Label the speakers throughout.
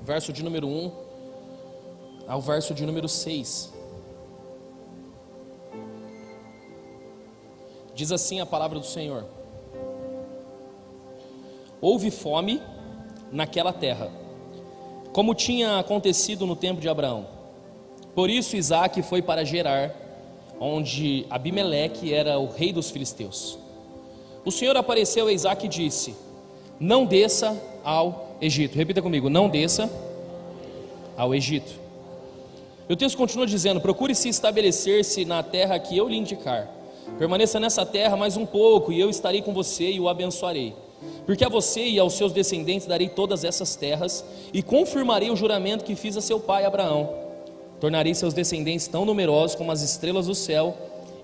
Speaker 1: verso de número 1 ao verso de número 6. Diz assim a palavra do Senhor: houve fome naquela terra, como tinha acontecido no tempo de Abraão. Por isso Isaque foi para Gerar, onde Abimeleque era o rei dos filisteus. O Senhor apareceu a Isaque e disse: não desça ao Egito. Repita comigo: não desça ao Egito. E o texto continua dizendo: procure se estabelecer-se na terra que eu lhe indicar. Permaneça nessa terra mais um pouco, e eu estarei com você e o abençoarei. Porque a você e aos seus descendentes darei todas essas terras, e confirmarei o juramento que fiz a seu pai Abraão. Tornarei seus descendentes tão numerosos como as estrelas do céu,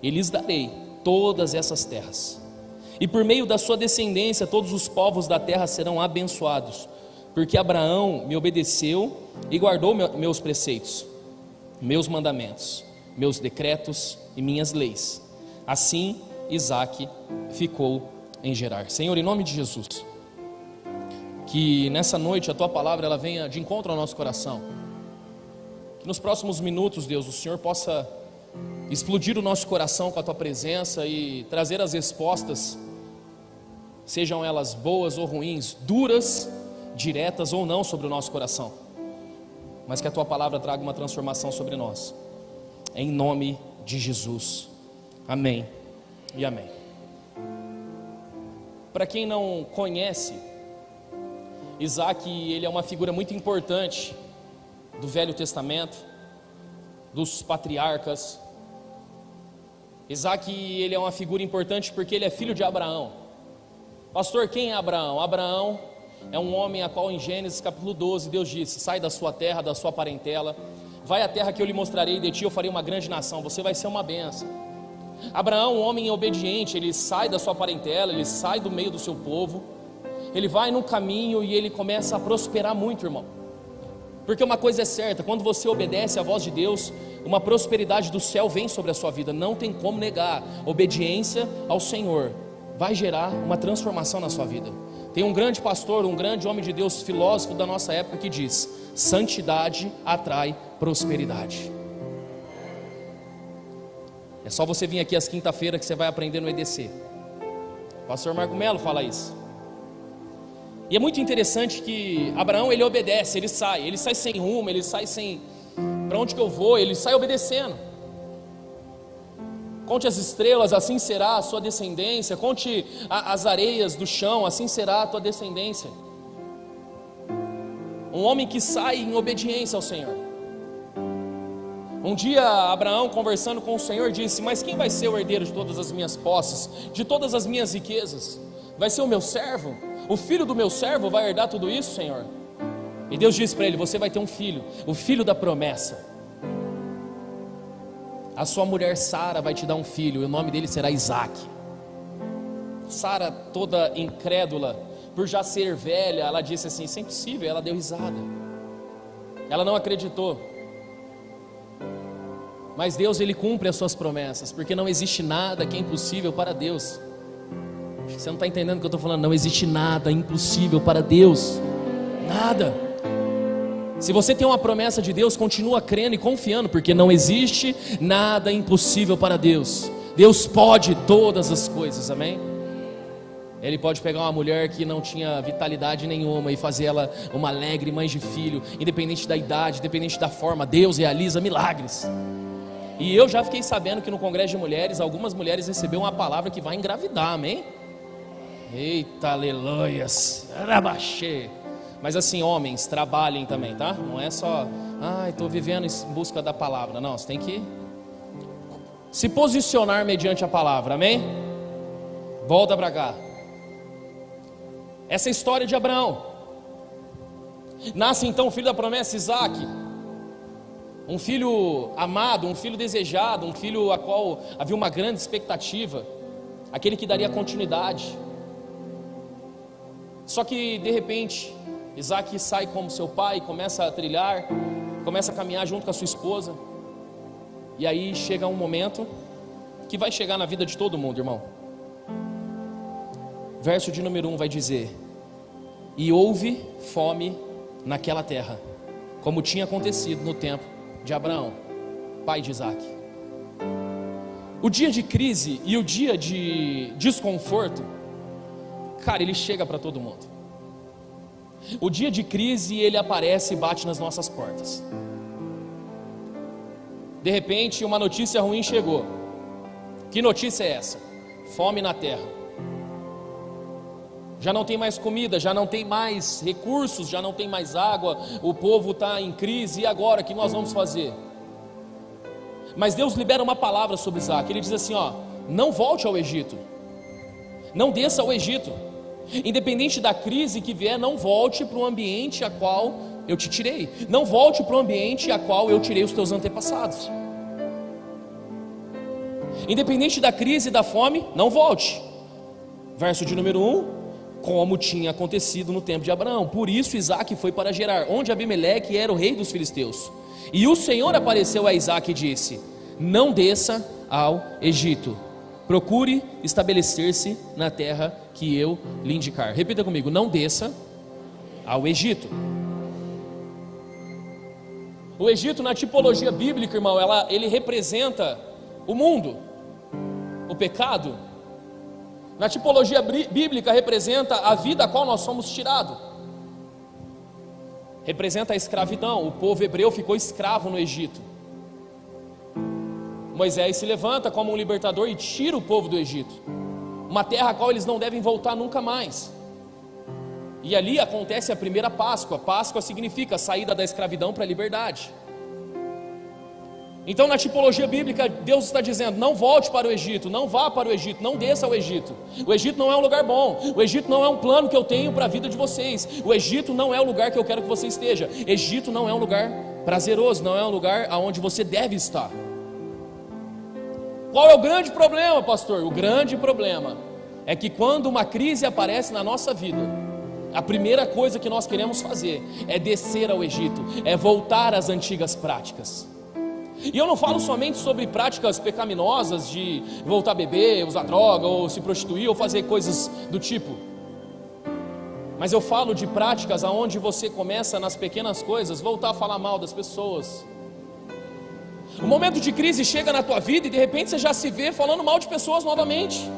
Speaker 1: e lhes darei todas essas terras. E por meio da sua descendência todos os povos da terra serão abençoados, porque Abraão me obedeceu e guardou meus preceitos, meus mandamentos, meus decretos e minhas leis. Assim Isaque ficou em Gerar. Senhor, em nome de Jesus, que nessa noite a Tua palavra ela venha de encontro ao nosso coração. Que nos próximos minutos, Deus, o Senhor possa explodir o nosso coração com a Tua presença e trazer as respostas, sejam elas boas ou ruins, duras, diretas ou não, sobre o nosso coração, mas que a Tua palavra traga uma transformação sobre nós, em nome de Jesus, amém e amém. Para quem não conhece, Isaque, ele é uma figura muito importante do Velho Testamento, dos patriarcas. Isaque, ele é uma figura importante porque ele é filho de Abraão. Pastor, quem é Abraão? Abraão é um homem a qual em Gênesis capítulo 12 Deus disse: sai da sua terra, da sua parentela, vai à terra que eu lhe mostrarei, e de ti eu farei uma grande nação, você vai ser uma bênção. Abraão, um homem obediente, ele sai da sua parentela, ele sai do meio do seu povo, ele vai no caminho e ele começa a prosperar muito, irmão. Porque uma coisa é certa: quando você obedece à voz de Deus, uma prosperidade do céu vem sobre a sua vida, não tem como negar. Obediência ao Senhor vai gerar uma transformação na sua vida. Tem um grande pastor, um grande homem de Deus, filósofo da nossa época, que diz: santidade atrai prosperidade. É só você vir aqui às quinta-feiras que você vai aprender no EDC. Pastor Marco Melo fala isso. E é muito interessante que Abraão, ele obedece, ele sai sem rumo, ele sai sem para onde que eu vou, ele sai obedecendo. Conte as estrelas, assim será a sua descendência. Conte as areias do chão, assim será a tua descendência. Um homem que sai em obediência ao Senhor. Um dia Abraão, conversando com o Senhor, disse: mas quem vai ser o herdeiro de todas as minhas posses, de todas as minhas riquezas? Vai ser o meu servo? O filho do meu servo vai herdar tudo isso, Senhor? E Deus disse para ele: você vai ter um filho, o filho da promessa. A sua mulher Sara vai te dar um filho, e o nome dele será Isaque. Sara, toda incrédula, por já ser velha, ela disse assim: isso é impossível. Ela deu risada, ela não acreditou. Mas Deus, ele cumpre as suas promessas, porque não existe nada que é impossível para Deus. Você não está entendendo o que eu estou falando? Não existe nada impossível para Deus, nada. Se você tem uma promessa de Deus, continua crendo e confiando, porque não existe nada impossível para Deus. Deus pode todas as coisas, amém? Ele pode pegar uma mulher que não tinha vitalidade nenhuma e fazer ela uma alegre mãe de filho, independente da idade, independente da forma. Deus realiza milagres. E eu já fiquei sabendo que no congresso de mulheres, algumas mulheres receberam uma palavra que vai engravidar, amém? Eita, aleluias, arabaxê. Mas assim, homens, trabalhem também, tá? Não é só, estou vivendo em busca da palavra. Não, você tem que se posicionar mediante a palavra, amém? Volta para cá. Essa é a história de Abraão. Nasce então o filho da promessa, Isaque. Um filho amado, um filho desejado, um filho a qual havia uma grande expectativa, aquele que daria continuidade. Só que de repente Isaque sai como seu pai, começa a trilhar, começa a caminhar junto com a sua esposa. E aí chega um momento que vai chegar na vida de todo mundo, irmão. Verso de número 1 vai dizer: e houve fome naquela terra. como tinha acontecido no tempo de Abraão, pai de Isaac. O dia de crise e o dia de desconforto, cara, ele chega para todo mundo. O dia de crise, ele aparece e bate nas nossas portas. De repente, uma notícia ruim chegou. Que notícia é essa? Fome na terra. Já não tem mais comida, já não tem mais recursos, já não tem mais água, o povo está em crise, e agora, o que nós vamos fazer? Mas Deus libera uma palavra sobre Isaac. Ele diz assim, ó: não volte ao Egito, não desça ao Egito. Independente da crise que vier, não volte para o ambiente a qual eu te tirei. Não volte para o ambiente a qual eu tirei os teus antepassados. Independente da crise e da fome, não volte. Verso de número 1: como tinha acontecido no tempo de Abraão. Por isso Isaac foi para Gerar, onde Abimeleque era o rei dos filisteus. E o Senhor apareceu a Isaac e disse: não desça ao Egito, procure estabelecer-se na terra que eu lhe indicar. Repita comigo: não desça ao Egito. O Egito, na tipologia bíblica, irmão, ele representa o mundo, o pecado. Na tipologia bíblica, representa a vida a qual nós somos tirados. Representa a escravidão. O povo hebreu ficou escravo no Egito. Moisés se levanta como um libertador e tira o povo do Egito, uma terra a qual eles não devem voltar nunca mais. E ali acontece a primeira Páscoa. Páscoa significa a saída da escravidão para a liberdade. Então, na tipologia bíblica, Deus está dizendo: não volte para o Egito, não vá para o Egito, não desça ao Egito. O Egito não é um lugar bom, o Egito não é um plano que eu tenho para a vida de vocês. O Egito não é o lugar que eu quero que você esteja. Egito não é um lugar prazeroso, não é um lugar aonde você deve estar. Qual é o grande problema, pastor? O grande problema é que quando uma crise aparece na nossa vida, a primeira coisa que nós queremos fazer é descer ao Egito, é voltar às antigas práticas. E eu não falo somente sobre práticas pecaminosas de voltar a beber, usar droga, ou se prostituir, ou fazer coisas do tipo. Mas eu falo de práticas aonde você começa nas pequenas coisas, voltar a falar mal das pessoas. O momento de crise chega na tua vida e de repente você já se vê falando mal de pessoas novamente.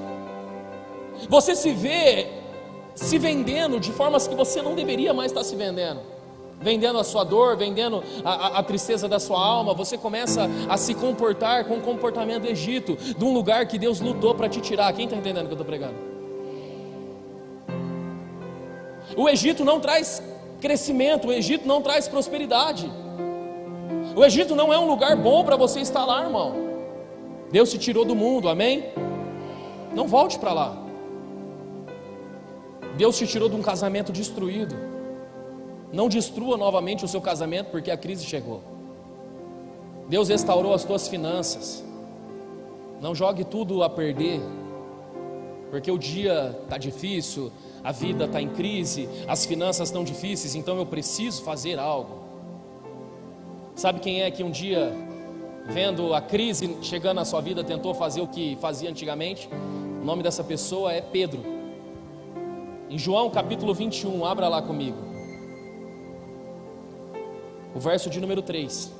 Speaker 1: Você se vê se vendendo de formas que você não deveria mais estar se vendendo. Vendendo a sua dor, vendendo a tristeza da sua alma. Você começa a se comportar com o comportamento do Egito, de um lugar que Deus lutou para te tirar. Quem está entendendo o que eu estou pregando? O Egito não traz crescimento, o Egito não traz prosperidade. O Egito não é um lugar bom para você estar lá, irmão. Deus te tirou do mundo, amém? Não volte para lá. Deus te tirou de um casamento destruído. Não destrua novamente o seu casamento porque a crise chegou. Deus restaurou as tuas finanças. Não jogue tudo a perder, porque o dia está difícil, a vida está em crise, as finanças estão difíceis, então eu preciso fazer algo. Sabe quem é que um dia, vendo a crise chegando na sua vida, tentou fazer o que fazia antigamente? O nome dessa pessoa é Pedro. Em João capítulo 21, abra lá comigo. O verso de número 3.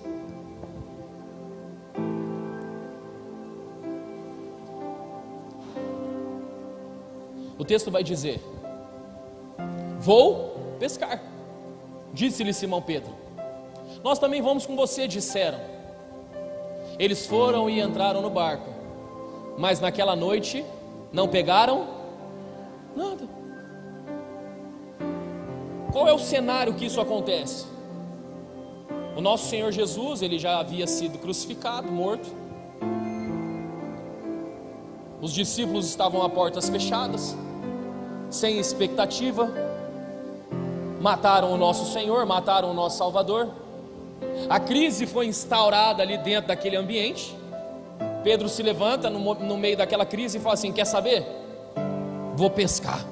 Speaker 1: O texto vai dizer: vou pescar, disse-lhe Simão Pedro. Nós também vamos com você, disseram. Eles foram e entraram no barco, mas naquela noite não pegaram nada. Qual é o cenário que isso acontece? O nosso Senhor Jesus, ele já havia sido crucificado, morto. Os discípulos estavam a portas fechadas, sem expectativa. Mataram o nosso Senhor, mataram o nosso Salvador. A crise foi instaurada ali dentro daquele ambiente. Pedro se levanta no meio daquela crise e fala assim: quer saber? Vou pescar.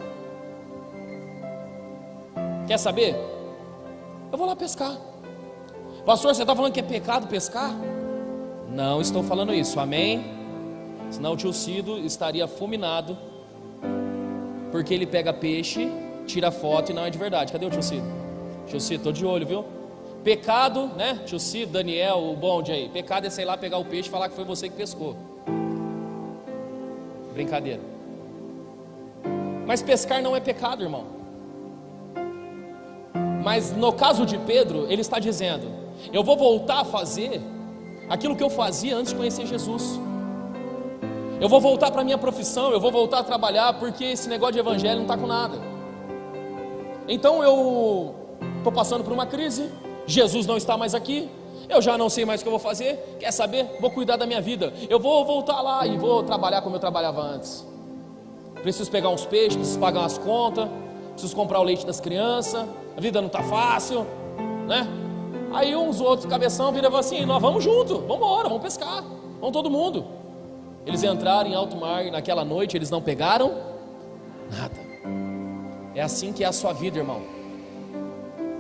Speaker 1: Quer saber? Eu vou lá pescar. Pastor, você está falando que é pecado pescar? Não estou falando isso, amém? Senão o tio Cido estaria fulminado, porque ele pega peixe, tira foto e não é de verdade. Cadê o tio Cido? Tio Cido, estou de olho, viu? Pecado, né? Tio Cid, Daniel, o bonde aí. Pecado é, sei lá, pegar o peixe e falar que foi você que pescou. Brincadeira. Mas pescar não é pecado, irmão. Mas no caso de Pedro, ele está dizendo: eu vou voltar a fazer aquilo que eu fazia antes de conhecer Jesus. Eu vou voltar para a minha profissão, eu vou voltar a trabalhar, porque esse negócio de evangelho não está com nada. Então eu estou passando por uma crise, Jesus não está mais aqui, eu já não sei mais o que eu vou fazer. Quer saber? Vou cuidar da minha vida. Eu vou voltar lá e vou trabalhar como eu trabalhava antes. Preciso pegar uns peixes, preciso pagar umas contas, preciso comprar o leite das crianças, a vida não está fácil, né? Aí uns outros cabeção viram assim: nós vamos junto, vamos embora, vamos pescar, vamos todo mundo. Eles entraram em alto mar e naquela noite eles não pegaram nada. É assim que é a sua vida, irmão.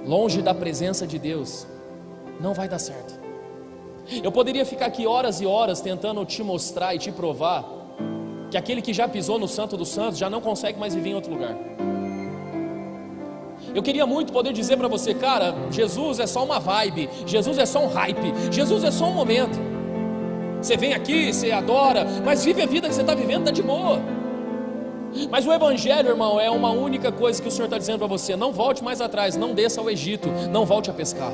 Speaker 1: Longe da presença de Deus, não vai dar certo. Eu poderia ficar aqui horas e horas tentando te mostrar e te provar que aquele que já pisou no Santo dos Santos já não consegue mais viver em outro lugar. Eu queria muito poder dizer para você: cara, Jesus é só uma vibe, Jesus é só um hype, Jesus é só um momento. Você vem aqui, você adora, mas vive a vida que você está vivendo, está de boa. Mas o Evangelho, irmão, é uma única coisa que o Senhor está dizendo para você: não volte mais atrás, não desça ao Egito, não volte a pescar.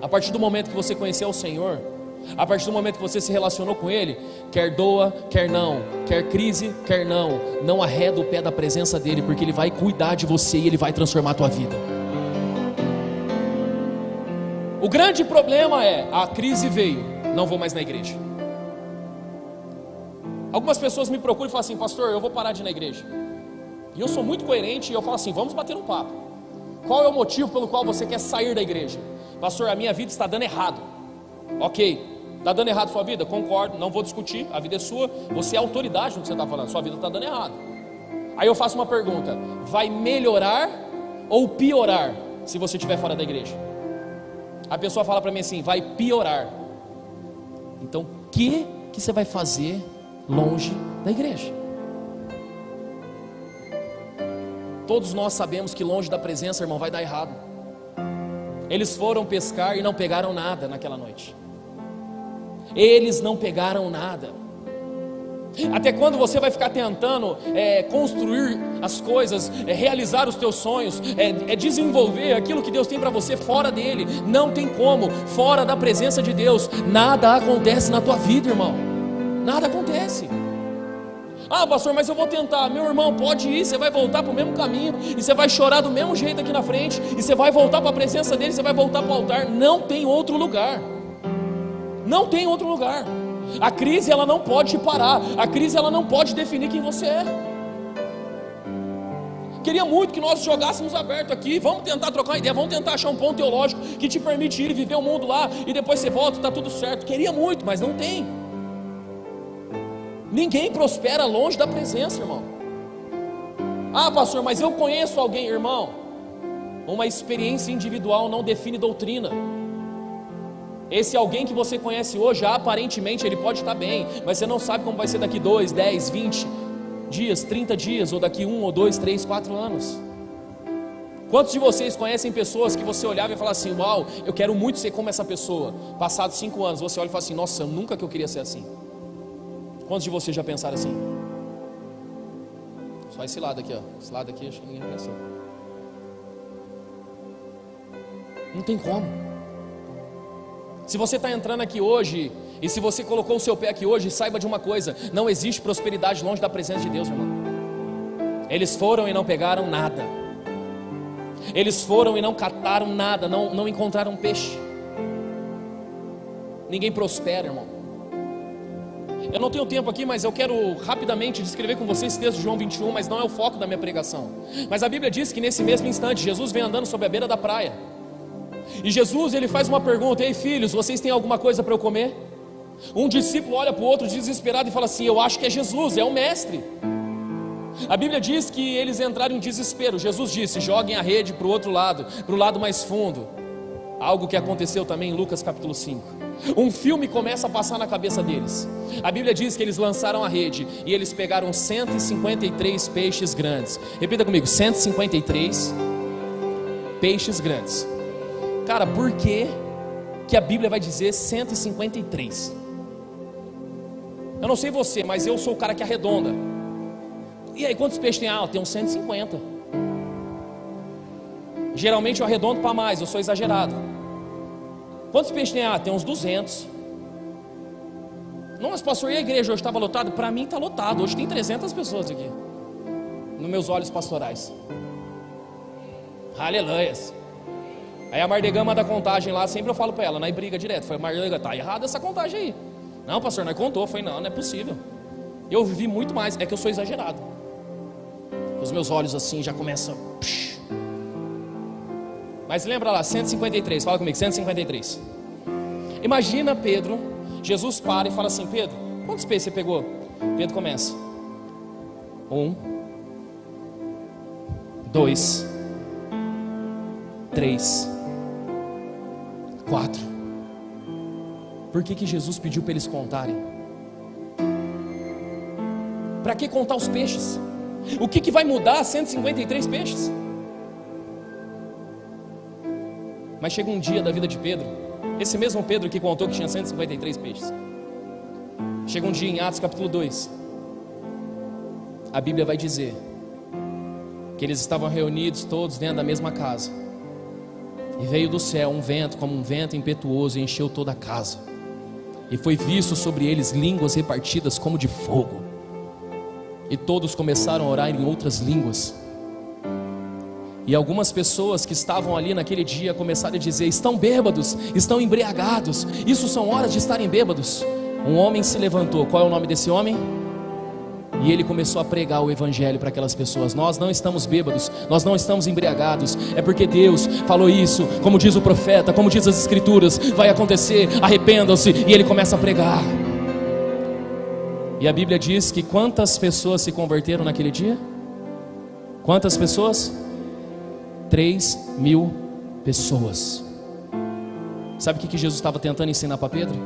Speaker 1: A partir do momento que você conheceu o Senhor, a partir do momento que você se relacionou com Ele, quer doa, quer não, quer crise, quer não arreda o pé da presença dEle, porque Ele vai cuidar de você e Ele vai transformar a tua vida. O grande problema é: a crise veio, não vou mais na igreja. Algumas pessoas me procuram e falam assim: pastor, eu vou parar de ir na igreja. E eu sou muito coerente e eu falo assim: vamos bater um papo. Qual é o motivo pelo qual você quer sair da igreja? Pastor, a minha vida está dando errado. Ok, está dando errado a sua vida? Concordo, não vou discutir, a vida é sua, você é autoridade no que você está falando, sua vida está dando errado. Aí eu faço uma pergunta: vai melhorar ou piorar se você estiver fora da igreja? A pessoa fala para mim assim: vai piorar. Então o que você vai fazer longe da igreja? Todos nós sabemos que longe da presença, irmão, vai dar errado. Eles foram pescar e não pegaram nada naquela noite. Eles não pegaram nada. Até quando você vai ficar tentando construir as coisas, realizar os teus sonhos, desenvolver aquilo que Deus tem para você fora dele? Não tem como. Fora da presença de Deus, nada acontece na tua vida, irmão. Nada acontece. Ah, pastor, mas eu vou tentar. Meu irmão, pode ir, você vai voltar para o mesmo caminho, e você vai chorar do mesmo jeito aqui na frente, e você vai voltar para a presença dele, você vai voltar para o altar. Não tem outro lugar. Não tem outro lugar. A crise, ela não pode te parar. A crise, ela não pode definir quem você é. Queria muito que nós jogássemos aberto aqui. Vamos tentar trocar uma ideia, vamos tentar achar um ponto teológico que te permite ir viver o mundo lá, e depois você volta e está tudo certo. Queria muito, mas não tem. Ninguém prospera longe da presença, irmão. Ah, pastor, mas eu conheço alguém. Irmão, uma experiência individual não define doutrina. Esse alguém que você conhece hoje, aparentemente ele pode estar bem, mas você não sabe como vai ser daqui 2, 10, 20 dias, 30 dias, ou daqui 1, ou 2, 3, 4 anos. Quantos de vocês conhecem pessoas que você olhava e falava assim: uau, eu quero muito ser como essa pessoa? Passados 5 anos, você olha e fala assim: nossa, nunca que eu queria ser assim. Quantos de vocês já pensaram assim? Só esse lado aqui, ó. Esse lado aqui, acho que ninguém pensou. Não tem como. Se você está entrando aqui hoje, e se você colocou o seu pé aqui hoje, saiba de uma coisa: não existe prosperidade longe da presença de Deus, irmão. Eles foram e não pegaram nada. Eles foram e não cataram nada, não encontraram peixe. Ninguém prospera, irmão. Eu não tenho tempo aqui, mas eu quero rapidamente descrever com vocês esse texto de João 21, mas não é o foco da minha pregação. Mas a Bíblia diz que nesse mesmo instante, Jesus vem andando sobre a beira da praia. E Jesus, ele faz uma pergunta: ei filhos, vocês têm alguma coisa para eu comer? Um discípulo olha para o outro desesperado e fala assim: eu acho que é Jesus, é o mestre. A Bíblia diz que eles entraram em desespero. Jesus disse: joguem a rede para o outro lado, para o lado mais fundo. Algo que aconteceu também em Lucas capítulo 5. Um filme começa a passar na cabeça deles. A Bíblia diz que eles lançaram a rede e eles pegaram 153 peixes grandes. Repita comigo: 153 peixes grandes. Cara, por que que a Bíblia vai dizer 153? Eu não sei você, mas eu sou o cara que arredonda. E aí, quantos peixes tem? Ah, tem uns 150. Geralmente eu arredondo para mais, eu sou exagerado. Quantos peixes tem? Ah, tem uns 200. Não, mas pastor, e a igreja hoje estava lotada? Para mim está lotado, hoje tem 300 pessoas aqui, nos meus olhos pastorais. Aleluias. Aí a Mardegã manda a contagem lá, sempre eu falo para ela, na briga direto, foi Mardegã, tá errada essa contagem aí. Não, pastor, não contou. Foi não, não é possível. Eu vivi muito mais, é que eu sou exagerado. Os meus olhos assim já começam. Mas lembra lá, 153, fala comigo, 153. Imagina Pedro, Jesus para e fala assim: Pedro, quantos peixes você pegou? Pedro começa: 1, 2, 3, 4. Por que Jesus pediu para eles contarem? Para que contar os peixes? O que vai mudar 153 peixes? Mas chega um dia da vida de Pedro, esse mesmo Pedro que contou que tinha 153 peixes. Chega um dia em Atos capítulo 2, a Bíblia vai dizer que eles estavam reunidos todos dentro da mesma casa, e veio do céu um vento como um vento impetuoso e encheu toda a casa. E foi visto sobre eles línguas repartidas como de fogo. E todos começaram a orar em outras línguas. E algumas pessoas que estavam ali naquele dia começaram a dizer: estão bêbados, estão embriagados, isso são horas de estarem bêbados. Um homem se levantou, qual é o nome desse homem? E ele começou a pregar o evangelho para aquelas pessoas: nós não estamos bêbados, nós não estamos embriagados, é porque Deus falou isso, como diz o profeta, como diz as escrituras, vai acontecer, arrependam-se. E ele começa a pregar. E a Bíblia diz que quantas pessoas se converteram naquele dia? Quantas pessoas? 3.000 pessoas. Sabe o que Jesus estava tentando ensinar para Pedro?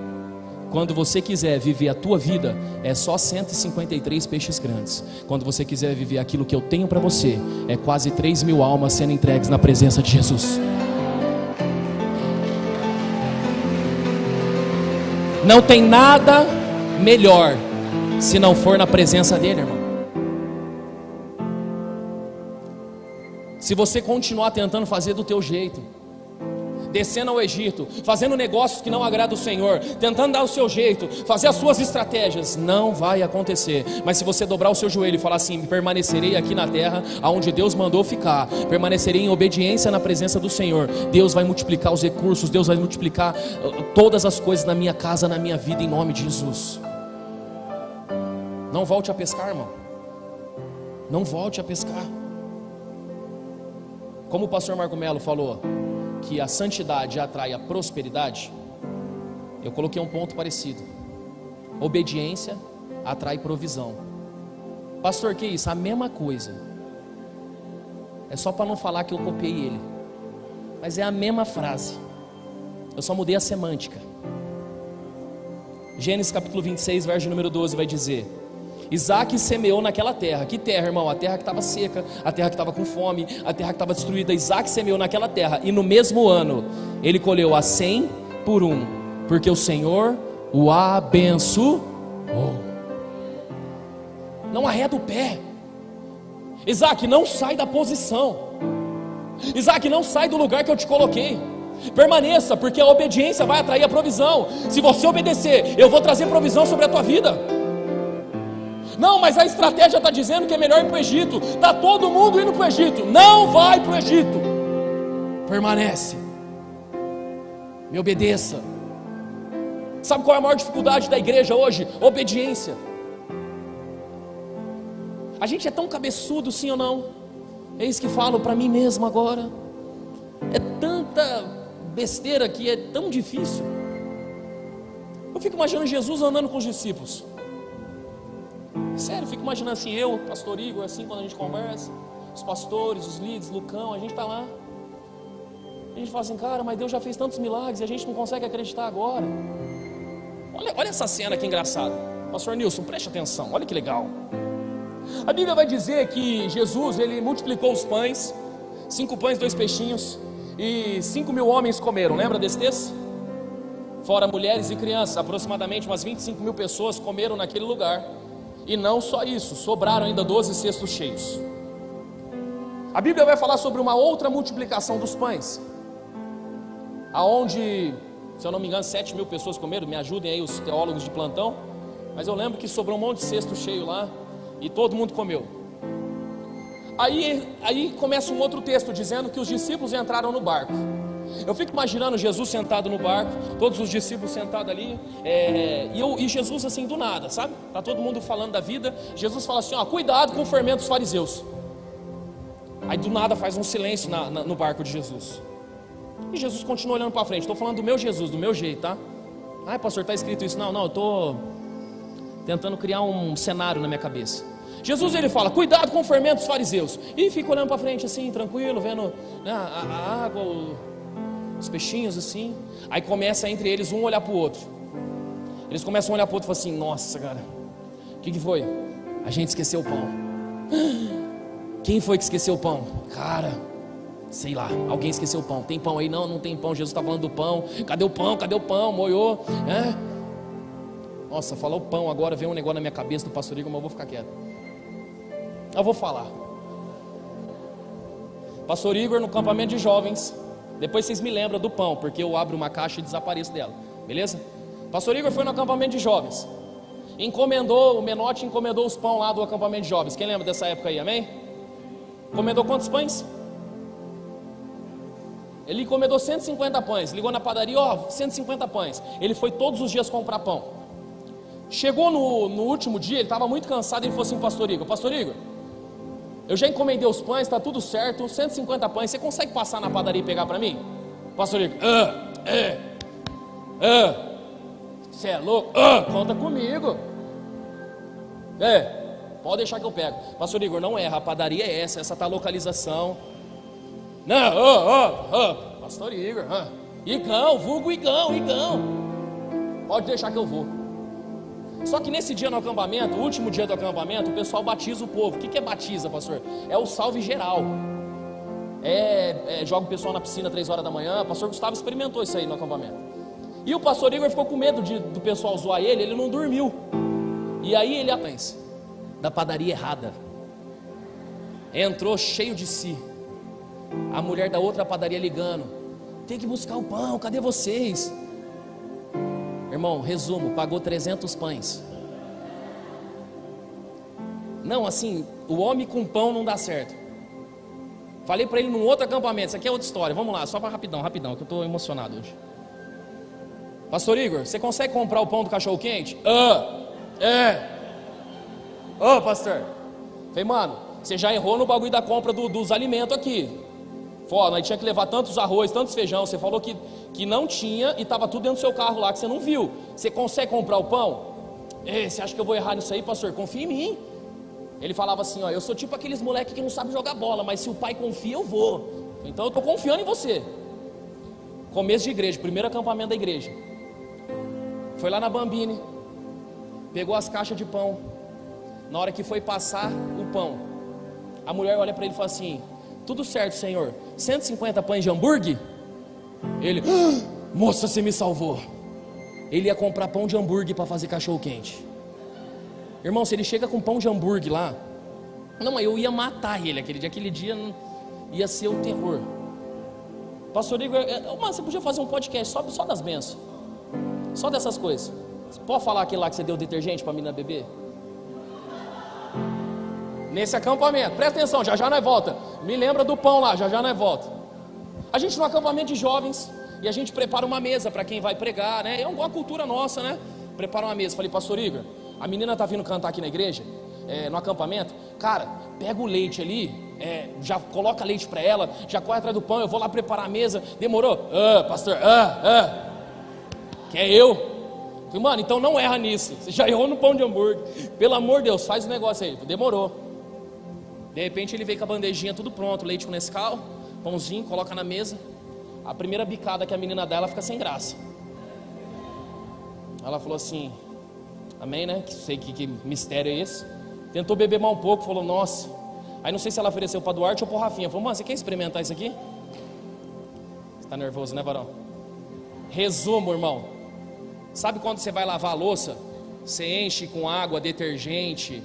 Speaker 1: Quando você quiser viver a tua vida, é só 153 peixes grandes. Quando você quiser viver aquilo que eu tenho para você, é quase 3.000 almas sendo entregues na presença de Jesus. Não tem nada melhor se não for na presença dele, irmão. Se você continuar tentando fazer do teu jeito, descendo ao Egito, fazendo negócios que não agradam o Senhor, tentando dar o seu jeito, fazer as suas estratégias, não vai acontecer. Mas se você dobrar o seu joelho e falar assim: permanecerei aqui na terra aonde Deus mandou ficar, permanecerei em obediência na presença do Senhor, Deus vai multiplicar os recursos, Deus vai multiplicar todas as coisas na minha casa, na minha vida, em nome de Jesus. Não volte a pescar, irmão. Não volte a pescar. Como o pastor Marco Melo falou que a santidade atrai a prosperidade, eu coloquei um ponto parecido: obediência atrai provisão. Pastor, que isso? A mesma coisa. É só para não falar que eu copiei ele, mas é a mesma frase, eu só mudei a semântica. Gênesis capítulo 26, verso número 12 vai dizer: Isaac semeou naquela terra. Que terra, irmão? A terra que estava seca, a terra que estava com fome, a terra que estava destruída. Isaac semeou naquela terra, e no mesmo ano ele colheu a 100 por 1, porque o Senhor o abençoou. Não arreda o pé. Isaac, não sai da posição. Isaac, não sai do lugar que eu te coloquei. Permaneça, porque a obediência vai atrair a provisão. Se você obedecer, eu vou trazer provisão sobre a tua vida. Não, mas a estratégia está dizendo que é melhor ir para o Egito. Está todo mundo indo para o Egito. Não vai para o Egito. Permanece. Me obedeça. Sabe qual é a maior dificuldade da igreja hoje? Obediência. A gente é tão cabeçudo, sim ou não? Eis que falo para mim mesmo agora. É tanta besteira que é tão difícil. Eu fico imaginando Jesus andando com os discípulos. Sério, fico imaginando assim, eu, pastor Igor, assim, quando a gente conversa, os pastores, os líderes, Lucão, a gente está lá, a gente fala assim: cara, mas Deus já fez tantos milagres e a gente não consegue acreditar agora. Olha essa cena que engraçada. Pastor Nilson, preste atenção, olha que legal. A Bíblia vai dizer que Jesus, ele multiplicou os pães, 5 pães, 2 peixinhos, e 5.000 homens comeram, lembra desse texto? Fora mulheres e crianças, aproximadamente umas 25.000 pessoas comeram naquele lugar. E não só isso, sobraram ainda 12 cestos cheios. A Bíblia vai falar sobre uma outra multiplicação dos pães, aonde, se eu não me engano, 7.000 pessoas comeram. Me ajudem aí os teólogos de plantão. Mas eu lembro que sobrou um monte de cesto cheio lá, e todo mundo comeu. Aí começa um outro texto dizendo que os discípulos entraram no barco. Eu fico imaginando Jesus sentado no barco, todos os discípulos sentados ali, e Jesus assim do nada, sabe? Tá todo mundo falando da vida. Jesus fala assim, ó, cuidado com o fermento dos fariseus. Aí do nada faz um silêncio no barco de Jesus. E Jesus continua olhando para frente. Estou falando do meu Jesus, do meu jeito, tá? Ai, pastor, está escrito isso. Não, eu estou tentando criar um cenário na minha cabeça. Jesus, ele fala, cuidado com o fermento dos fariseus. E fica olhando para frente assim, tranquilo, vendo, né, a água, os peixinhos assim. Aí começa entre eles um olhar para o outro. Eles começam a olhar para o outro e falam assim, nossa, cara, o que foi? A gente esqueceu o pão. Quem foi que esqueceu o pão? Cara, sei lá, alguém esqueceu o pão. Tem pão aí? Não, não tem pão. Jesus está falando do pão. Cadê o pão? Cadê o pão? Moiou, Nossa, falou pão agora, veio um negócio na minha cabeça do pastor Igor, mas eu vou ficar quieto. Eu vou falar. Pastor Igor no campamento de jovens. Depois vocês me lembram do pão, porque eu abro uma caixa e desapareço dela. Beleza? Pastor Igor foi no acampamento de jovens. O Menotti encomendou os pão lá do acampamento de jovens. Quem lembra dessa época aí, amém? Encomendou quantos pães? Ele encomendou 150 pães. Ligou na padaria, 150 pães. Ele foi todos os dias comprar pão. Chegou no último dia, ele estava muito cansado. Ele falou assim, pastor Igor, eu já encomendei os pães, está tudo certo, 150 pães, você consegue passar na padaria e pegar para mim? Pastor Igor, você é louco? Conta comigo. Pode deixar que eu pego. Pastor Igor, não erra, a padaria é essa tá a localização. Não, pastor Igor, Igão, vulgo Igão. Pode deixar que eu vou. Só que nesse dia no acampamento, o último dia do acampamento, o pessoal batiza o povo. O que é batiza, pastor? É o salve geral. Joga o pessoal na piscina 3 horas da manhã. O pastor Gustavo experimentou isso aí no acampamento. E o pastor Igor ficou com medo do pessoal zoar ele não dormiu. E aí ele pensa, da padaria errada. Entrou cheio de si. A mulher da outra padaria ligando, tem que buscar o pão, cadê vocês? Irmão, resumo, pagou 300 pães. Não, assim, o homem com pão não dá certo. Falei para ele num outro acampamento, isso aqui é outra história. Vamos lá, só para rapidão, que eu estou emocionado hoje. Pastor Igor, você consegue comprar o pão do cachorro quente? Pastor. Falei, mano, você já errou no bagulho da compra dos alimentos aqui. Nós tinha que levar tantos arroz, tantos feijão. Você falou que não tinha e estava tudo dentro do seu carro lá que você não viu. Você consegue comprar o pão? Você acha que eu vou errar nisso aí, pastor? Confia em mim. Ele falava assim, eu sou tipo aqueles moleques que não sabem jogar bola, mas se o pai confia, eu vou. Então eu estou confiando em você. Começo de igreja, primeiro acampamento da igreja. Foi lá na Bambini, pegou as caixas de pão. Na hora que foi passar o pão, a mulher olha para ele e fala assim, tudo certo, senhor, 150 pães de hambúrguer? Ele, moça, você me salvou. Ele ia comprar pão de hambúrguer para fazer cachorro quente. Irmão, se ele chega com pão de hambúrguer lá, não, eu ia matar ele aquele dia ia ser o terror. Pastor Igor, você podia fazer um podcast só das bênçãos, só dessas coisas. Você pode falar aquele lá que você deu detergente para a menina beber? Nesse acampamento, presta atenção, já nós volta. Me lembra do pão lá, já nós volta. A gente no acampamento de jovens, e a gente prepara uma mesa para quem vai pregar, né? É uma cultura nossa, né? Prepara uma mesa. Falei, pastor Igor, a menina tá vindo cantar aqui na igreja, no acampamento. Cara, pega o leite ali, já coloca leite para ela, já corre atrás do pão, eu vou lá preparar a mesa. Demorou? Pastor, que é eu? Falei, mano, então não erra nisso. Você já errou no pão de hambúrguer. Pelo amor de Deus, faz o negócio aí. Demorou. De repente ele veio com a bandejinha tudo pronto, leite com Nescau, pãozinho, coloca na mesa. A primeira bicada que a menina dá, ela fica sem graça. Ela falou assim, amém, né? Sei que mistério é esse. Tentou beber mais um pouco, falou, nossa. Aí não sei se ela ofereceu para Duarte ou para Rafinha. Falou, mano, você quer experimentar isso aqui? Tá nervoso, né, varão? Resumo, irmão. Sabe quando você vai lavar a louça? Você enche com água, detergente,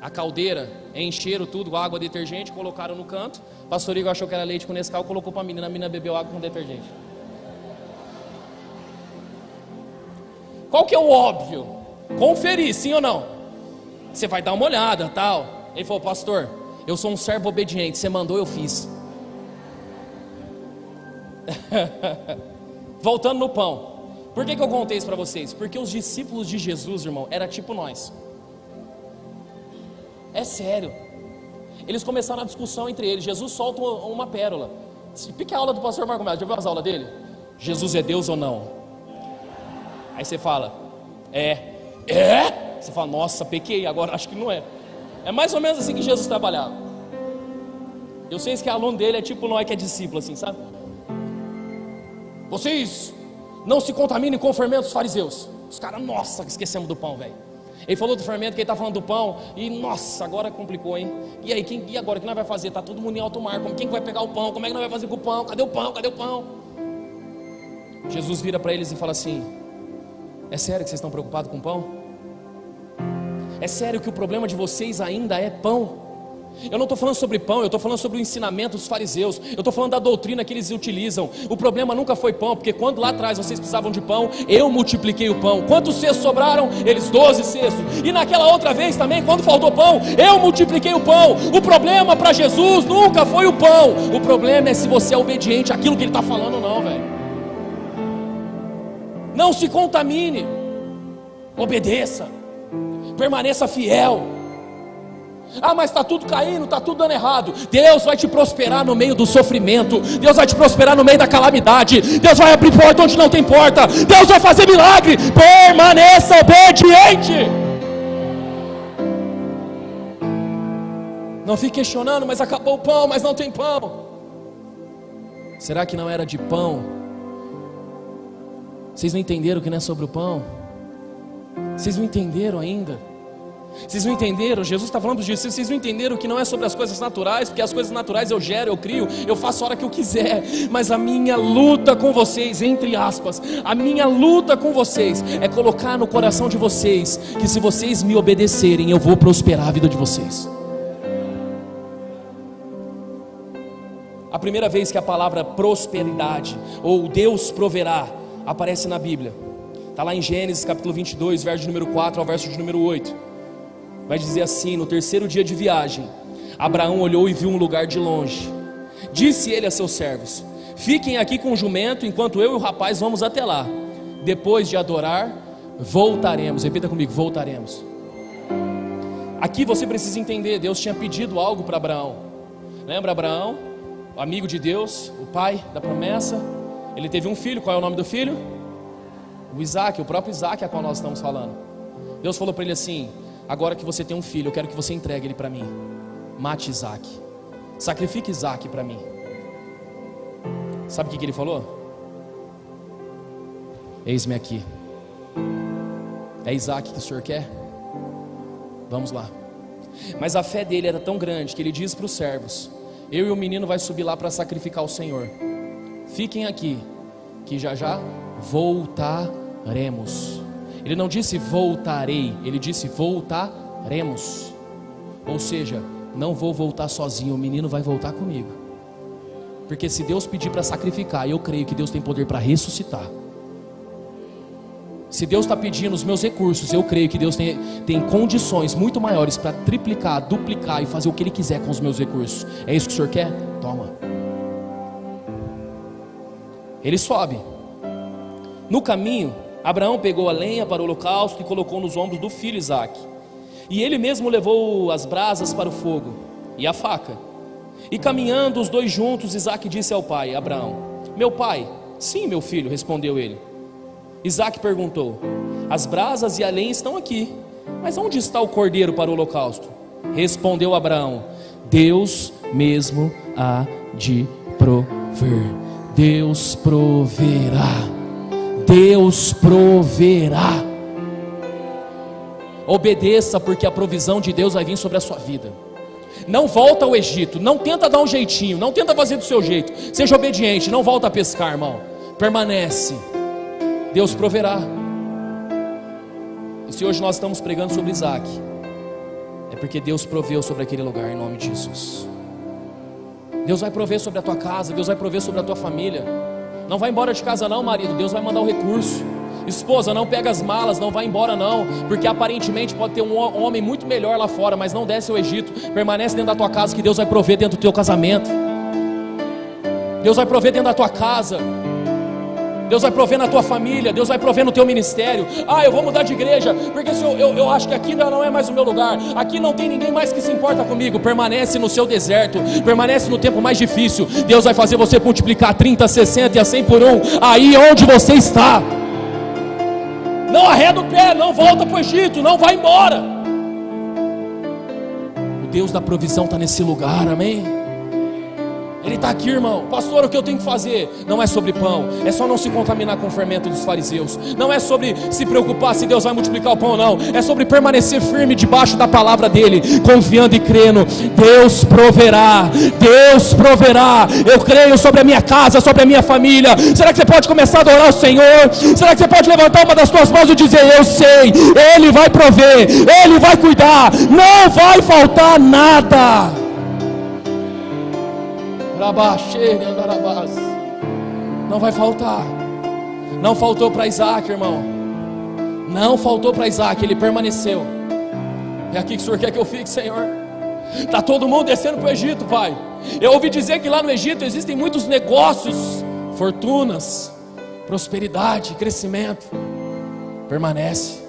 Speaker 1: a caldeira, encheram tudo, água, detergente, colocaram no canto. Pastor Igor achou que era leite com Nescau, colocou para a menina bebeu água com detergente. Qual que é o óbvio? Conferir, sim ou não? Você vai dar uma olhada, tal. Ele falou, pastor, eu sou um servo obediente, você mandou, eu fiz. Voltando no pão. Por que eu contei isso para vocês? Porque os discípulos de Jesus, irmão, era tipo nós. É sério. Eles começaram a discussão entre eles. Jesus solta uma pérola. Pique a aula do pastor Marco Melo. Já viu as aulas dele? Jesus é Deus ou não? Aí você fala, é? Você fala, nossa, pequei, agora acho que não é. É mais ou menos assim que Jesus trabalhava. Eu sei que aluno dele é tipo nós que é discípulo, assim, sabe? Vocês não se contaminem com o fermento dos fariseus. Os caras, nossa, esquecemos do pão, velho. Ele falou do fermento, que ele está falando do pão. E nossa, agora complicou, hein? E aí, e agora, o que nós vamos fazer? Está todo mundo em alto mar. Quem vai pegar o pão? Como é que nós vamos fazer com o pão? Cadê o pão? Cadê o pão? Jesus vira para eles e fala assim, é sério que vocês estão preocupados com o pão? É sério que o problema de vocês ainda é pão? Eu não estou falando sobre pão, eu estou falando sobre o ensinamento dos fariseus. Eu estou falando da doutrina que eles utilizam. O problema nunca foi pão, porque quando lá atrás vocês precisavam de pão, eu multipliquei o pão. Quantos cestos sobraram? Eles 12 cestos. E naquela outra vez também, quando faltou pão, eu multipliquei o pão. O problema para Jesus nunca foi o pão. O problema é se você é obediente àquilo que ele está falando ou não, velho. Não se contamine. Obedeça. Permaneça fiel. Ah, mas está tudo caindo, está tudo dando errado. Deus vai te prosperar no meio do sofrimento. Deus vai te prosperar no meio da calamidade. Deus vai abrir porta onde não tem porta. Deus vai fazer milagre. Permaneça obediente. Não fique questionando, mas acabou o pão, mas não tem pão. Será que não era de pão? Vocês não entenderam que não é sobre o pão? Vocês não entenderam ainda? Vocês não entenderam? Jesus está falando disso. Vocês não entenderam que não é sobre as coisas naturais, porque as coisas naturais eu gero, eu crio, eu faço a hora que eu quiser. Mas a minha luta com vocês, entre aspas, a minha luta com vocês é colocar no coração de vocês que se vocês me obedecerem, eu vou prosperar a vida de vocês. A primeira vez que a palavra prosperidade ou Deus proverá aparece na Bíblia, está lá em Gênesis capítulo 22, verso de número 4 ao verso de número 8. Vai dizer assim: no terceiro dia de viagem, Abraão olhou e viu um lugar de longe. Disse ele a seus servos: fiquem aqui com o jumento, enquanto eu e o rapaz vamos até lá. Depois de adorar, voltaremos. Repita comigo: voltaremos. Aqui você precisa entender, Deus tinha pedido algo para Abraão. Lembra Abraão, o amigo de Deus, o pai da promessa? Ele teve um filho. Qual é o nome do filho? O Isaac, o próprio Isaac a qual nós estamos falando. Deus falou para ele assim: agora que você tem um filho, eu quero que você entregue ele para mim. Mate Isaac, sacrifique Isaac para mim. Sabe o que ele falou? Eis-me aqui. É Isaac que o Senhor quer? Vamos lá. Mas a fé dele era tão grande que ele diz para os servos: eu e o menino vai subir lá para sacrificar o Senhor. Fiquem aqui, que já já voltaremos. Ele não disse voltarei, ele disse voltaremos. Ou seja, não vou voltar sozinho, o menino vai voltar comigo. Porque se Deus pedir para sacrificar, eu creio que Deus tem poder para ressuscitar. Se Deus está pedindo os meus recursos, eu creio que Deus tem condições muito maiores para triplicar, duplicar e fazer o que Ele quiser com os meus recursos. É isso que o Senhor quer? Toma. Ele sobe. No caminho, Abraão pegou a lenha para o holocausto e colocou nos ombros do filho Isaac. E ele mesmo levou as brasas para o fogo e a faca. E caminhando os dois juntos, Isaac disse ao pai, Abraão: meu pai? Sim, meu filho, respondeu ele. Isaac perguntou: as brasas e a lenha estão aqui, mas onde está o cordeiro para o holocausto? Respondeu Abraão: Deus mesmo há de prover. Deus proverá. Deus proverá. Obedeça, porque a provisão de Deus vai vir sobre a sua vida. Não volta ao Egito, não tenta dar um jeitinho, não tenta fazer do seu jeito. Seja obediente, não volta a pescar, irmão. Permanece, Deus proverá. E se hoje nós estamos pregando sobre Isaac, é porque Deus proveu sobre aquele lugar, em nome de Jesus. Deus vai prover sobre a tua casa, Deus vai prover sobre a tua família. Não vai embora de casa não, marido, Deus vai mandar o recurso. Esposa, não pega as malas, não vai embora não, porque aparentemente pode ter um homem muito melhor lá fora, mas não desce ao Egito. Permanece dentro da tua casa, que Deus vai prover dentro do teu casamento. Deus vai prover dentro da tua casa. Deus vai prover na tua família, Deus vai prover no teu ministério. Ah, eu vou mudar de igreja, porque eu acho que aqui não é mais o meu lugar. Aqui não tem ninguém mais que se importa comigo. Permanece no seu deserto, permanece no tempo mais difícil. Deus vai fazer você multiplicar 30, 60 e a 100 por 1, aí onde você está. Não arreda o pé, não volta para o Egito, não vai embora. O Deus da provisão está nesse lugar, amém? Ele está aqui, irmão. Pastor, o que eu tenho que fazer? Não é sobre pão, é só não se contaminar com o fermento dos fariseus. Não é sobre se preocupar se Deus vai multiplicar o pão, não. É sobre permanecer firme debaixo da palavra dele, confiando e crendo. Deus proverá, Deus proverá. Eu creio sobre a minha casa, sobre a minha família. Será que você pode começar a adorar o Senhor? Será que você pode levantar uma das suas mãos e dizer: eu sei, Ele vai prover, Ele vai cuidar, não vai faltar nada. Não vai faltar. Não faltou para Isaac, irmão. Não faltou para Isaac, ele permaneceu. É aqui que o Senhor quer que eu fique, Senhor. Está todo mundo descendo para o Egito, Pai. Eu ouvi dizer que lá no Egito existem muitos negócios, fortunas, prosperidade, crescimento. Permanece.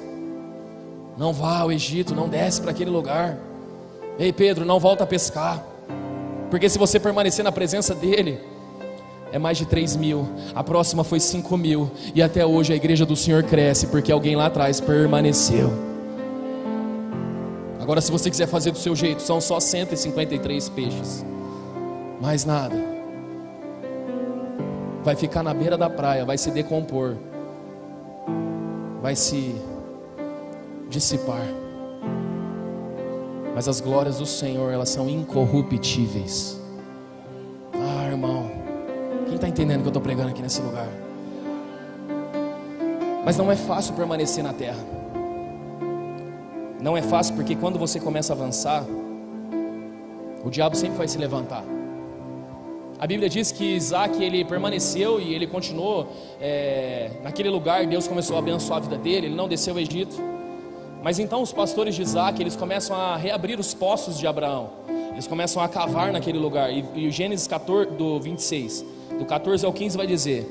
Speaker 1: Não vá ao Egito, não desce para aquele lugar. Ei, Pedro, não volta a pescar. Porque se você permanecer na presença dele, é mais de 3.000, a próxima foi 5.000, e até hoje a igreja do Senhor cresce, porque alguém lá atrás permaneceu. Agora, se você quiser fazer do seu jeito, são só 153 peixes, mais nada. Vai ficar na beira da praia, vai se decompor, vai se dissipar. Mas as glórias do Senhor, elas são incorruptíveis. Ah, irmão, quem está entendendo o que eu estou pregando aqui nesse lugar? Mas não é fácil permanecer na terra. Não é fácil, porque quando você começa a avançar, o diabo sempre vai se levantar. A Bíblia diz que Isaac, ele permaneceu e ele continuou naquele lugar. Deus começou a abençoar a vida dele, ele não desceu ao Egito. Mas então os pastores de Isaac, eles começam a reabrir os poços de Abraão. Eles começam a cavar naquele lugar. E o Gênesis 14, do 26, do 14 ao 15 vai dizer: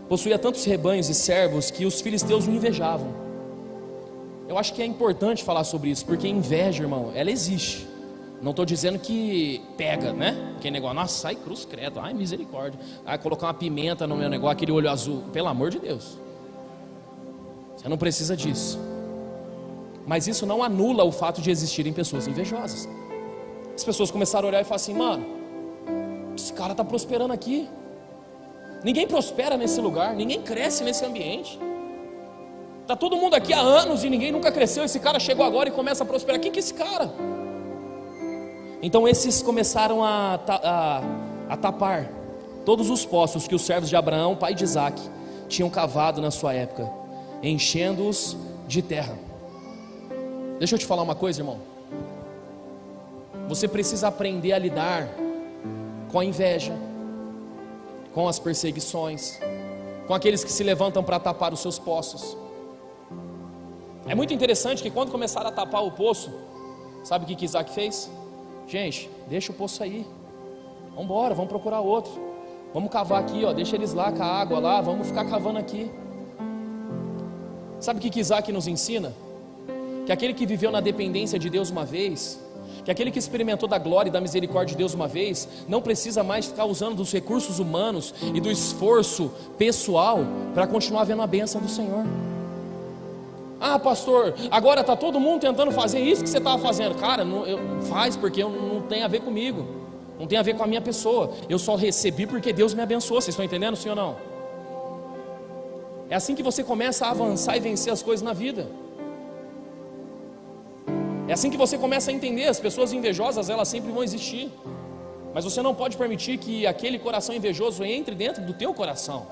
Speaker 1: possuía tantos rebanhos e servos que os filisteus o invejavam. Eu acho que é importante falar sobre isso, porque inveja, irmão, ela existe. Não estou dizendo que pega, né? Aquele negócio, nossa, sai cruz credo, ai misericórdia. Ai, colocar uma pimenta no meu negócio, aquele olho azul. Pelo amor de Deus, você não precisa disso. Mas isso não anula o fato de existirem pessoas invejosas. As pessoas começaram a olhar e falar assim: mano, esse cara está prosperando aqui. Ninguém prospera nesse lugar, ninguém cresce nesse ambiente. Está todo mundo aqui há anos e ninguém nunca cresceu. Esse cara chegou agora e começa a prosperar. Quem que é esse cara? Então esses começaram a tapar todos os poços que os servos de Abraão, pai de Isaac, tinham cavado na sua época, enchendo-os de terra. Deixa eu te falar uma coisa, irmão. Você precisa aprender a lidar com a inveja, com as perseguições, com aqueles que se levantam para tapar os seus poços. É muito interessante que quando começaram a tapar o poço, sabe o que Isaac fez? Gente, deixa o poço aí, vamos embora, vamos procurar outro. Vamos cavar aqui, ó, deixa eles lá com a água lá, vamos ficar cavando aqui. Sabe o que Isaac nos ensina? Que aquele que viveu na dependência de Deus uma vez, que aquele que experimentou da glória e da misericórdia de Deus uma vez, não precisa mais ficar usando dos recursos humanos e do esforço pessoal para continuar vendo a bênção do Senhor. Ah, pastor, agora está todo mundo tentando fazer isso que você estava fazendo. Cara, faz porque não tem a ver comigo, não tem a ver com a minha pessoa. Eu só recebi porque Deus me abençoou. Vocês estão entendendo, sim ou não? É assim que você começa a avançar e vencer as coisas na vida. É assim que você começa a entender, as pessoas invejosas, elas sempre vão existir. Mas você não pode permitir que aquele coração invejoso entre dentro do teu coração.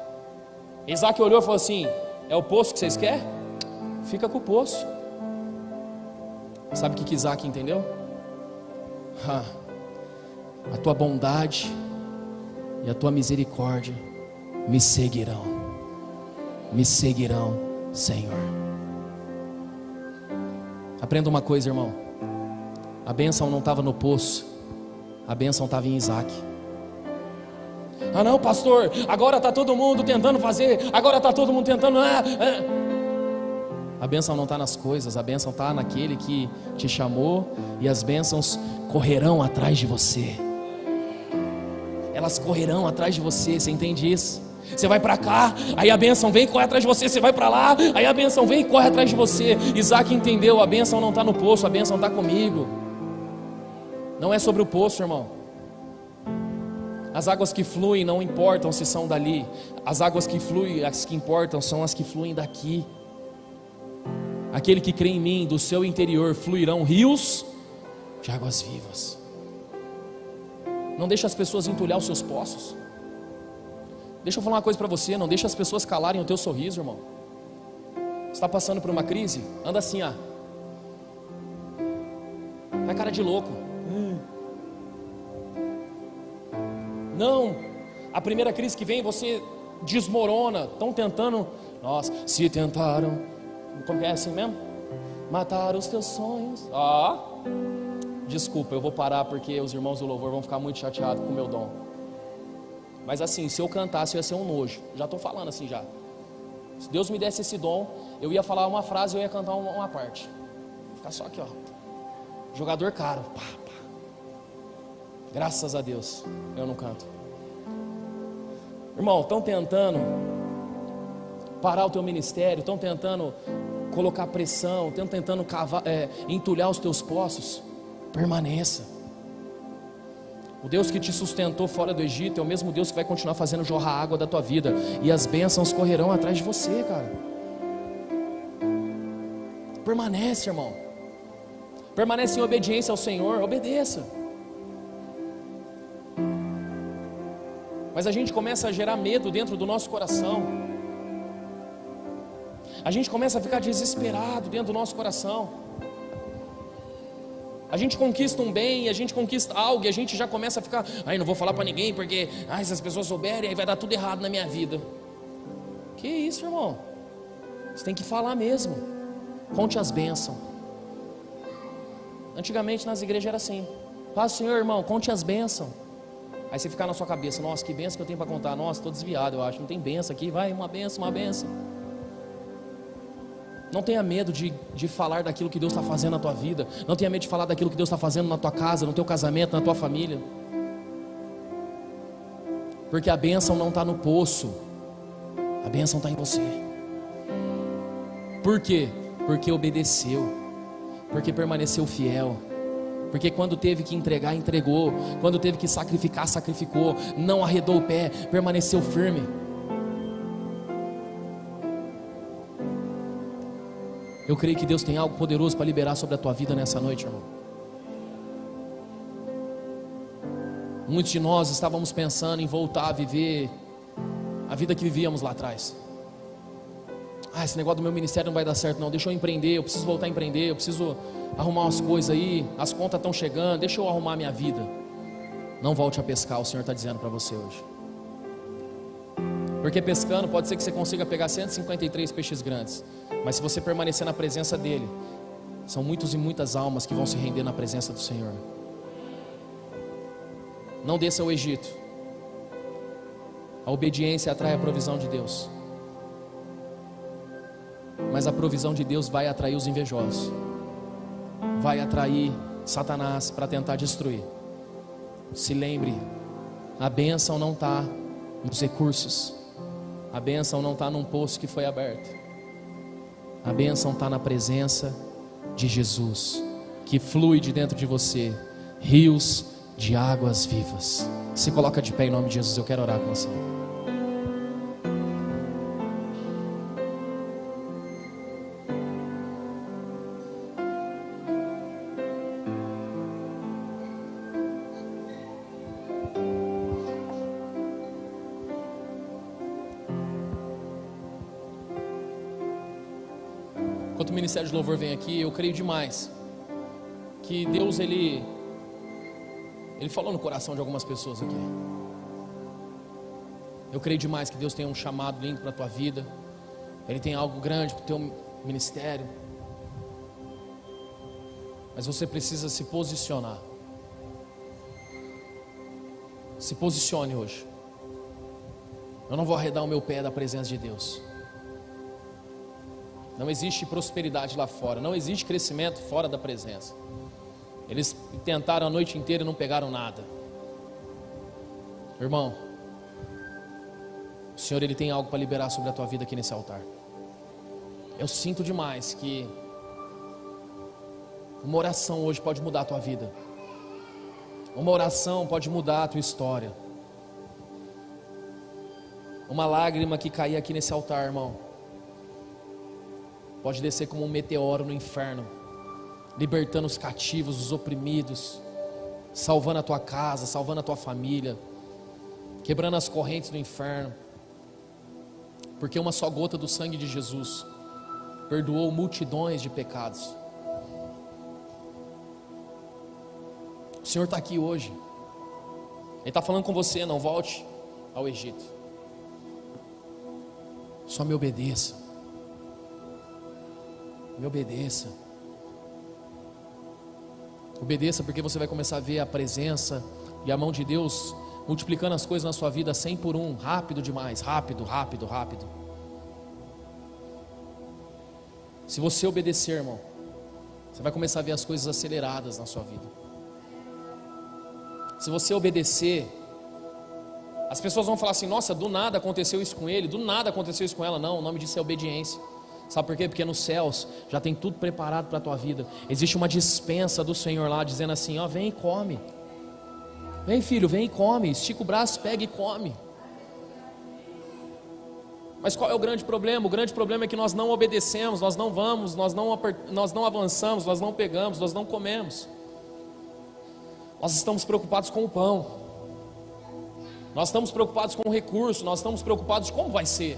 Speaker 1: Isaac olhou e falou assim: é o poço que vocês querem? Fica com o poço. Sabe o que Isaac entendeu? A tua bondade e a tua misericórdia me seguirão, Senhor. Aprenda uma coisa, irmão: a bênção não estava no poço, a bênção estava em Isaac. Ah não, pastor, agora está todo mundo tentando fazer, agora está todo mundo tentando. A bênção não está nas coisas, a bênção está naquele que te chamou, e as bênçãos correrão atrás de você. Elas correrão atrás de você, você entende isso? Você vai para cá, aí a bênção vem e corre atrás de você. Você vai para lá, aí a bênção vem e corre atrás de você. Isaac entendeu: a bênção não está no poço, a bênção está comigo. Não é sobre o poço, irmão. As águas que fluem não importam se são dali. As águas que fluem, as que importam são as que fluem daqui. Aquele que crê em mim, do seu interior fluirão rios de águas vivas. Não deixa as pessoas entulhar os seus poços. Deixa eu falar uma coisa para você: não deixa as pessoas calarem o teu sorriso, irmão. Você está passando por uma crise? Anda assim, ó. Vai cara de louco. Não, a primeira crise que vem você desmorona. Estão tentando, nossa, se tentaram, como que é assim mesmo? Matar os teus sonhos. Desculpa, eu vou parar porque os irmãos do louvor vão ficar muito chateados com o meu dom. Mas assim, se eu cantasse eu ia ser um nojo. Já estou falando assim já. Se Deus me desse esse dom, eu ia falar uma frase e eu ia cantar uma parte. Ficar só aqui, ó. Jogador caro. Pá, pá. Graças a Deus, eu não canto. Irmão, estão tentando parar o teu ministério, estão tentando colocar pressão, estão tentando entulhar os teus poços. Permaneça. O Deus que te sustentou fora do Egito é o mesmo Deus que vai continuar fazendo jorrar água da tua vida, e as bênçãos correrão atrás de você, cara. Permanece, irmão. Permanece em obediência ao Senhor. Obedeça. Mas a gente começa a gerar medo dentro do nosso coração. A gente começa a ficar desesperado dentro do nosso coração. A gente conquista um bem, a gente conquista algo, e a gente já começa a ficar: não vou falar para ninguém, porque se as pessoas souberem, aí vai dar tudo errado na minha vida. Que isso, irmão? Você tem que falar mesmo. Conte as bênçãos. Antigamente nas igrejas era assim: Paz, Senhor, irmão, conte as bênçãos. Aí você fica na sua cabeça: nossa, que bênção que eu tenho para contar. Nossa, estou desviado, eu acho, não tem bênção aqui. Vai, uma bênção, uma bênção. Não tenha medo de falar daquilo que Deus está fazendo na tua vida. Não tenha medo de falar daquilo que Deus está fazendo na tua casa, no teu casamento, na tua família. Porque a bênção não está no poço, a bênção está em você. Por quê? Porque obedeceu, porque permaneceu fiel, porque quando teve que entregar, entregou, quando teve que sacrificar, sacrificou, não arredou o pé, permaneceu firme. Eu creio que Deus tem algo poderoso para liberar sobre a tua vida nessa noite, irmão. Muitos de nós estávamos pensando em voltar a viver a vida que vivíamos lá atrás. Esse negócio do meu ministério não vai dar certo não, deixa eu empreender, eu preciso voltar a empreender, eu preciso arrumar umas coisas aí, as contas estão chegando, deixa eu arrumar minha vida. Não volte a pescar, o Senhor está dizendo para você hoje. Porque pescando pode ser que você consiga pegar 153 peixes grandes, mas se você permanecer na presença dEle, são muitos e muitas almas que vão se render na presença do Senhor. Não desça ao Egito. A obediência atrai a provisão de Deus, mas a provisão de Deus vai atrair os invejosos, vai atrair Satanás para tentar destruir. Se lembre, a bênção não está nos recursos, a bênção não está num poço que foi aberto, a bênção está na presença de Jesus, que flui de dentro de você rios de águas vivas. Se coloca de pé em nome de Jesus, eu quero orar com você. Enquanto o Ministério de Louvor vem aqui, eu creio demais que Deus, Ele falou no coração de algumas pessoas aqui. Eu creio demais que Deus tem um chamado lindo para a tua vida. Ele tem algo grande para o teu ministério. Mas você precisa se posicionar. Se posicione hoje. Eu não vou arredar o meu pé da presença de Deus. Não existe prosperidade lá fora. Não existe crescimento fora da presença. Eles tentaram a noite inteira e não pegaram nada. Irmão, o Senhor, Ele tem algo para liberar sobre a tua vida aqui nesse altar. Eu sinto demais que uma oração hoje pode mudar a tua vida. Uma oração pode mudar a tua história. Uma lágrima que cair aqui nesse altar, irmão, pode descer como um meteoro no inferno, libertando os cativos, os oprimidos, salvando a tua casa, salvando a tua família, quebrando as correntes do inferno. Porque uma só gota do sangue de Jesus perdoou multidões de pecados. O Senhor está aqui hoje. Ele está falando com você: não volte ao Egito. Só me obedeça. Me obedeça. Obedeça, porque você vai começar a ver a presença e a mão de Deus multiplicando as coisas na sua vida 100 por 1, rápido demais, rápido. Se você obedecer, irmão, você vai começar a ver as coisas aceleradas na sua vida. Se você obedecer, as pessoas vão falar assim: nossa, do nada aconteceu isso com ele, do nada aconteceu isso com ela. Não, o nome disso é obediência. Sabe por quê? Porque nos céus já tem tudo preparado para a tua vida. Existe uma dispensa do Senhor lá, dizendo assim: ó, vem e come. Vem, filho, vem e come. Estica o braço, pega e come. Mas qual é o grande problema? O grande problema é que nós não obedecemos, nós não vamos, nós não avançamos, nós não pegamos, nós não comemos. Nós estamos preocupados com o pão. Nós estamos preocupados com o recurso. Nós estamos preocupados com como vai ser.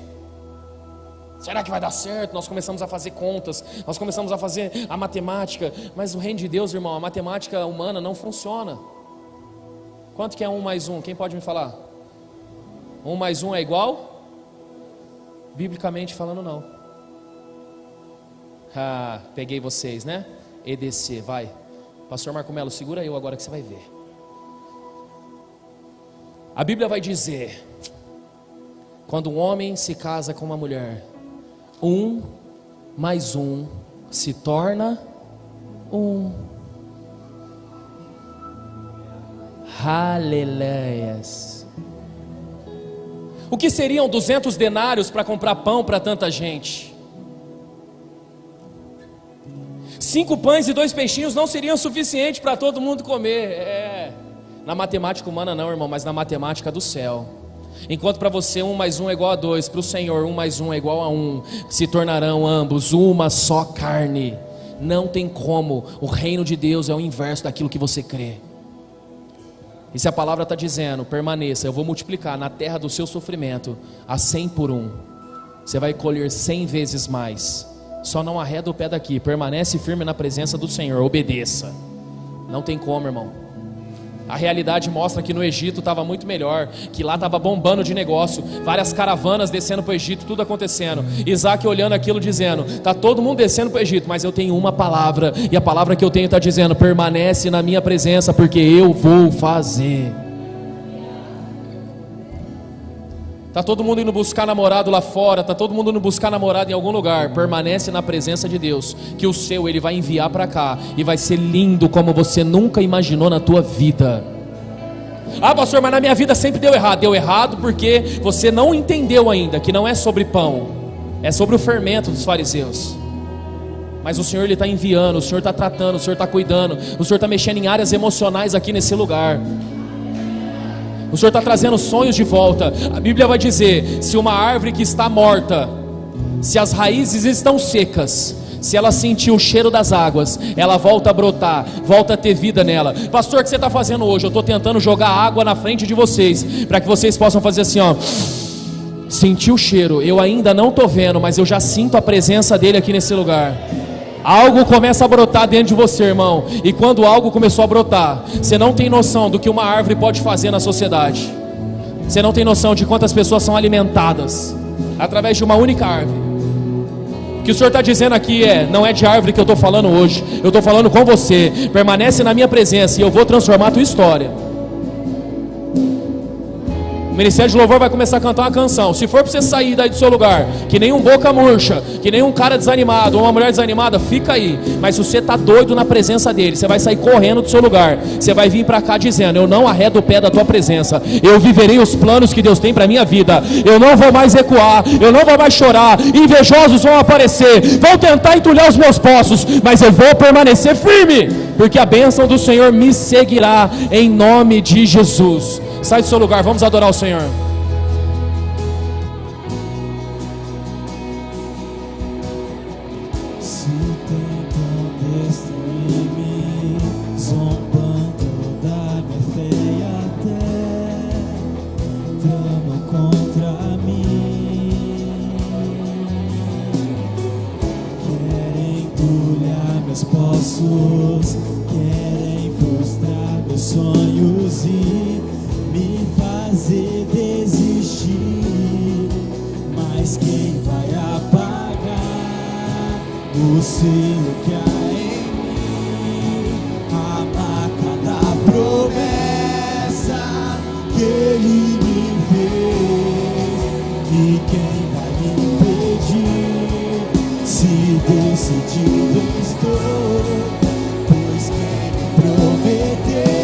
Speaker 1: Será que vai dar certo? Nós começamos a fazer contas, nós começamos a fazer a matemática. Mas o reino de Deus, irmão, a matemática humana não funciona. Quanto que é 1 mais 1? Quem pode me falar? 1 mais 1 é igual? Biblicamente falando, não. Ah, peguei vocês, né? EDC, vai. Pastor Marco Melo, segura eu agora que você vai ver. A Bíblia vai dizer: quando um homem se casa com uma mulher, 1 mais 1 se torna 1. Aleluias. O que seriam 200 denários para comprar pão para tanta gente? 5 pães e 2 peixinhos não seriam suficientes para todo mundo comer. Na matemática humana não, irmão, mas na matemática do céu. Enquanto para você 1 mais 1 é igual a 2, para o Senhor 1 mais 1 é igual a 1, se tornarão ambos uma só carne. Não tem como. O reino de Deus é o inverso daquilo que você crê. E se a palavra está dizendo: permaneça, eu vou multiplicar na terra do seu sofrimento a 100 por 1, você vai colher 100 vezes mais. Só não arreda o pé daqui, permanece firme na presença do Senhor, obedeça. Não tem como, irmão. A realidade mostra que no Egito estava muito melhor, que lá estava bombando de negócio, várias caravanas descendo para o Egito, tudo acontecendo. Isaac olhando aquilo dizendo: está todo mundo descendo para o Egito, mas eu tenho uma palavra, e a palavra que eu tenho está dizendo: permanece na minha presença, porque eu vou fazer. Está todo mundo indo buscar namorado lá fora, está todo mundo indo buscar namorado em algum lugar. Permanece na presença de Deus, que o seu Ele vai enviar para cá, e vai ser lindo como você nunca imaginou na tua vida. Ah, pastor, mas na minha vida sempre deu errado. Deu errado porque você não entendeu ainda que não é sobre pão, é sobre o fermento dos fariseus. Mas o Senhor Ele está enviando, o Senhor está tratando, o Senhor está cuidando, o Senhor está mexendo em áreas emocionais aqui nesse lugar. O Senhor está trazendo sonhos de volta. A Bíblia vai dizer: se uma árvore que está morta, se as raízes estão secas, se ela sentir o cheiro das águas, ela volta a brotar, volta a ter vida nela. Pastor, o que você está fazendo hoje? Eu estou tentando jogar água na frente de vocês, para que vocês possam fazer assim, ó, Senti o cheiro, eu ainda não estou vendo, mas eu já sinto a presença dele aqui nesse lugar. Algo começa a brotar dentro de você, irmão. E quando algo começou a brotar, você não tem noção do que uma árvore pode fazer na sociedade. Você não tem noção de quantas pessoas são alimentadas através de uma única árvore. O que o Senhor está dizendo aqui não é de árvore que eu estou falando hoje. Eu estou falando com você. Permanece na minha presença e eu vou transformar a tua história. O Ministério de Louvor vai começar a cantar uma canção. Se for para você sair daí do seu lugar, que nem um boca murcha, que nem um cara desanimado ou uma mulher desanimada, fica aí. Mas se você está doido na presença dele, você vai sair correndo do seu lugar. Você vai vir para cá dizendo: eu não arredo o pé da tua presença. Eu viverei os planos que Deus tem para a minha vida. Eu não vou mais recuar, eu não vou mais chorar. Invejosos vão aparecer, vão tentar entulhar os meus poços, mas eu vou permanecer firme, porque a bênção do Senhor me seguirá em nome de Jesus. Sai do seu lugar, vamos adorar o Senhor.
Speaker 2: Se tentam destruir-me, zombando da minha fé e até tramam contra mim, querem entulhar meus poços, querem frustrar meus sonhos e me fazer desistir, mas quem vai apagar o selo que há em mim, a marca da promessa que Ele me fez? E quem vai me impedir, se decidido estou, pois quem me prometeu